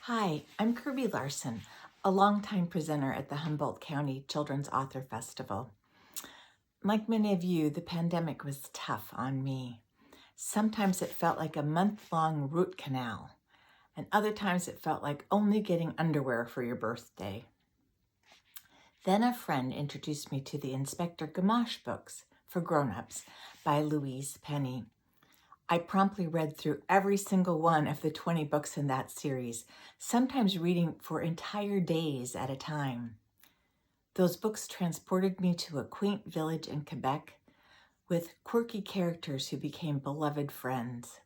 Hi, I'm Kirby Larson, a longtime presenter at the Humboldt County Children's Author Festival. Like many of you, the pandemic was tough on me. Sometimes it felt like a month-long root canal, and other times it felt like only getting underwear for your birthday. Then a friend introduced me to the Inspector Gamache books for grown-ups by Louise Penny. I promptly read through every single one of the 20 books in that series, sometimes reading for entire days at a time. Those books transported me to a quaint village in Quebec with quirky characters who became beloved friends.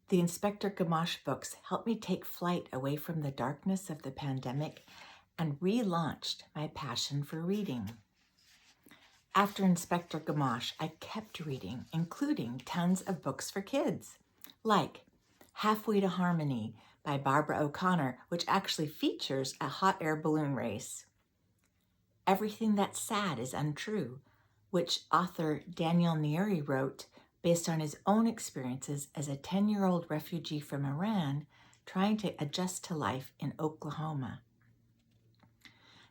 The Inspector Gamache books helped me take flight away from the darkness of the pandemic and relaunched my passion for reading. After Inspector Gamache, I kept reading, including tons of books for kids, like Halfway to Harmony by Barbara O'Connor, which actually features a hot air balloon race. Everything That's Sad is Untrue, which author Daniel Nieri wrote based on his own experiences as a 10-year-old refugee from Iran trying to adjust to life in Oklahoma.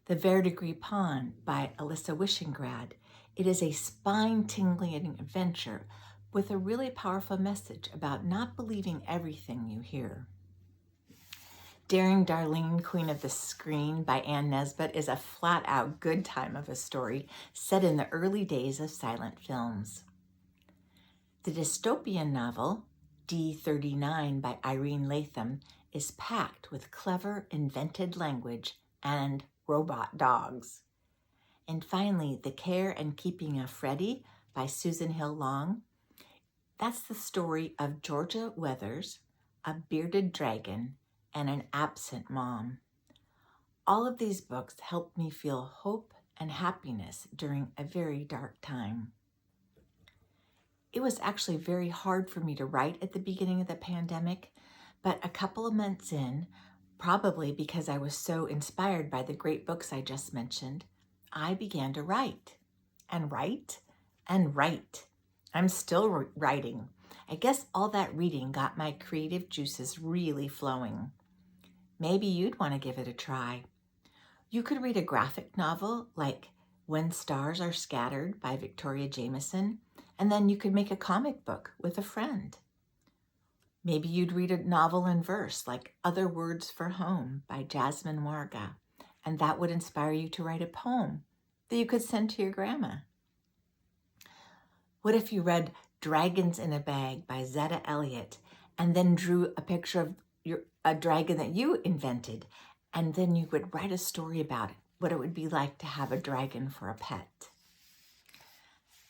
The Verdigris Pond by Alyssa Wishingrad. It is a spine-tingling adventure with a really powerful message about not believing everything you hear. Daring Darlene, Queen of the Screen by Ann Nesbitt is a flat-out good time of a story set in the early days of silent films. The dystopian novel, D39 by Irene Latham, is packed with clever, invented language and robot dogs. And finally, The Care and Keeping of Freddie by Susan Hill Long. That's the story of Georgia Weathers, a bearded dragon, and an absent mom. All of these books helped me feel hope and happiness during a very dark time. It was actually very hard for me to write at the beginning of the pandemic, but a couple of months in, probably because I was so inspired by the great books I just mentioned, I began to write and write and write. I'm still writing. I guess all that reading got my creative juices really flowing. Maybe you'd want to give it a try. You could read a graphic novel like When Stars Are Scattered by Victoria Jameson, and then you could make a comic book with a friend. Maybe you'd read a novel in verse like Other Words for Home by Jasmine Warga, and that would inspire you to write a poem that you could send to your grandma. What if you read Dragons in a Bag by Zetta Elliott and then drew a picture of a dragon that you invented, and then you would write a story about it, what it would be like to have a dragon for a pet?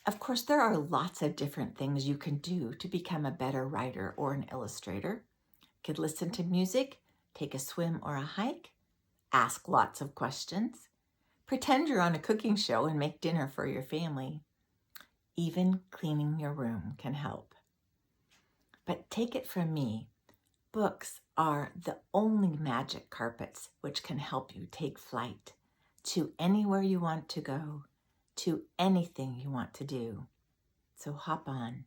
Of course, there are lots of different things you can do to become a better writer or an illustrator. You could listen to music, take a swim or a hike, ask lots of questions, pretend you're on a cooking show and make dinner for your family. Even cleaning your room can help. But take it from me, books are the only magic carpets which can help you take flight to anywhere you want to go, to anything you want to do. So hop on.